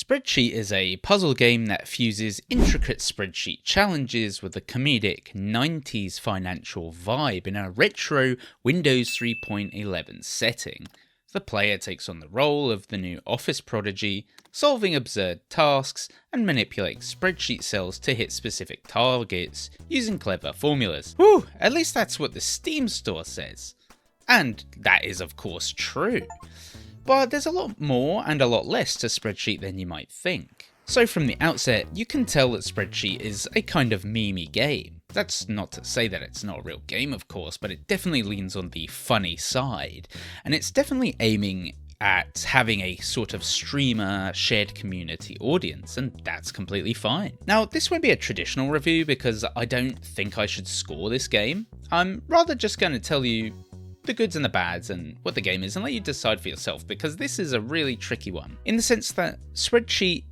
SpreadCheat is a puzzle game that fuses intricate spreadsheet challenges with a comedic 90s financial vibe in a retro Windows 3.11 setting. The player takes on the role of the new office prodigy, solving absurd tasks and manipulating spreadsheet cells to hit specific targets using clever formulas. Whew, at least that's what the Steam store says. And that is of course true. But there's a lot more and a lot less to SpreadCheat than you might think. So from the outset, you can tell that SpreadCheat is a kind of meme-y game. That's not to say that it's not a real game, of course, but it definitely leans on the funny side. And it's definitely aiming at having a sort of streamer shared community audience, and that's completely fine. Now, this won't be a traditional review because I don't think I should score this game. I'm rather just going to tell you the goods and the bads and what the game is and let you decide for yourself, because this is a really tricky one in the sense that SpreadCheat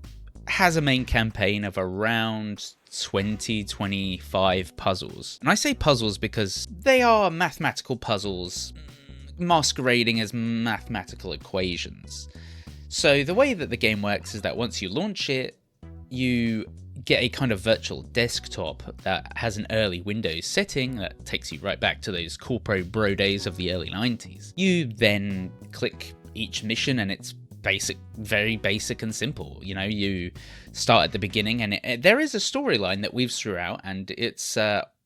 has a main campaign of around 20-25 puzzles. And I say puzzles because they are mathematical puzzles masquerading as mathematical equations. So the way that the game works is that once you launch it, you get a kind of virtual desktop that has an early Windows setting that takes you right back to those Corpo bro days of the early 90s. You then click each mission and it's very basic and simple. You know, you start at the beginning and there is a storyline that weaves throughout, and it's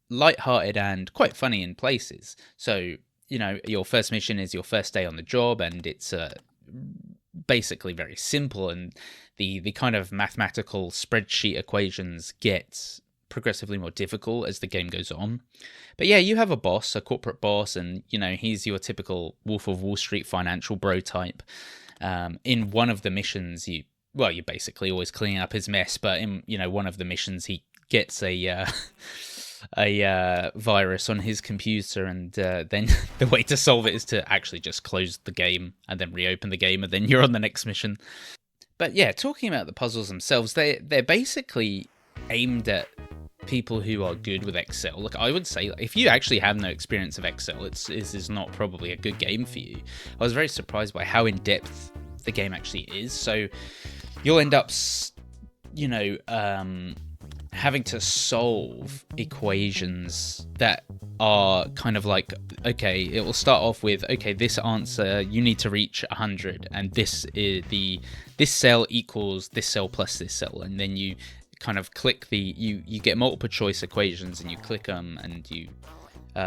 lighthearted and quite funny in places. So, you know, your first mission is your first day on the job, and it's basically very simple, and the kind of mathematical spreadsheet equations get progressively more difficult as the game goes on. But yeah, you have a boss, a corporate boss, and you know, he's your typical Wolf of Wall Street financial bro type. In one of the missions, you're basically always cleaning up his mess, but in one of the missions he gets a virus on his computer, and then the way to solve it is to actually just close the game and then reopen the game, and then you're on the next mission. But yeah, talking about the puzzles themselves, they're basically aimed at people who are good with Excel. Look, I would say if you actually have no experience of Excel, this is not probably a good game for you. I was very surprised by how in-depth the game actually is. So you'll end up, having to solve equations that are kind of like, okay, it will start off with, okay, this answer, you need to reach 100, and this cell equals this cell plus this cell, and then you kind of click you get multiple choice equations and you click them, and you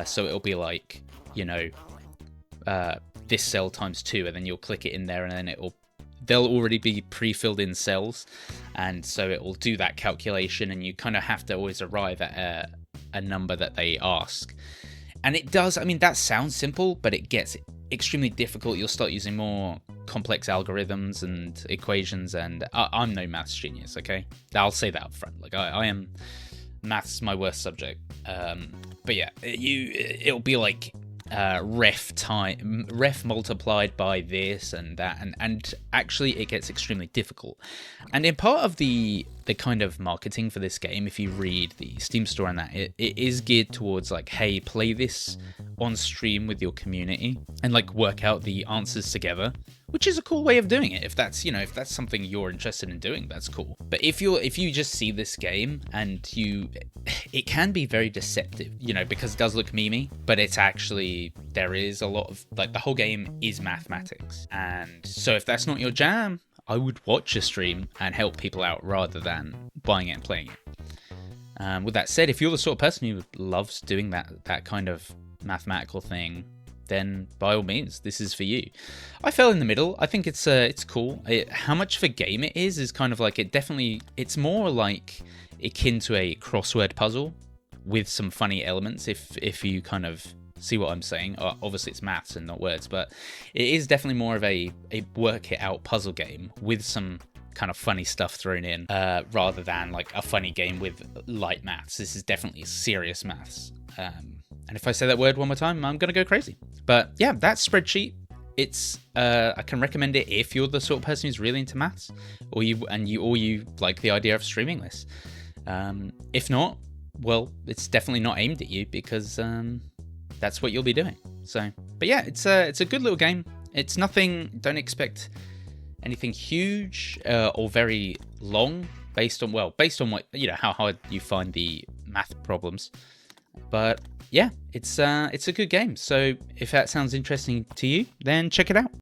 so it'll be like, this cell times 2, and then you'll click it in there, and then they'll already be pre-filled in cells, and so it will do that calculation, and you kind of have to always arrive at a number that they ask. And it does, I mean, that sounds simple, but it gets extremely difficult. You'll start using more complex algorithms and equations, and I'm no maths genius, okay? I'll say that up front. Like, I am, maths my worst subject. But yeah, it'll be like ref multiplied by this and that, and actually it gets extremely difficult. And in part of the kind of marketing for this game, if you read the Steam store and that, it is geared towards like, hey, play this on stream with your community and like work out the answers together, which is a cool way of doing it. If that's something you're interested in doing, that's cool. But if you just see this game and it can be very deceptive, because it does look memey, but it's actually, there is a lot of, like, the whole game is mathematics. And so if that's not your jam, I would watch a stream and help people out rather than buying it and playing it. With that said, if you're the sort of person who loves doing that kind of mathematical thing, then by all means, this is for you. I fell in the middle. I think it's cool. How much of a game it is kind of like, it's more like akin to a crossword puzzle with some funny elements, if you kind of see what I'm saying. Obviously it's maths and not words, but it is definitely more of a work it out puzzle game with some kind of funny stuff thrown in, rather than like a funny game with light maths. This is definitely serious maths. And if I say that word one more time, I'm gonna go crazy. But yeah, that's SpreadCheat. It's I can recommend it if you're the sort of person who's really into maths, or you like the idea of streaming this. If not, well, it's definitely not aimed at you, because that's what you'll be doing. So, but yeah, it's a good little game. It's nothing. Don't expect anything huge or very long, based on what, how hard you find the math problems. But yeah, it's a good game. So if that sounds interesting to you, then check it out.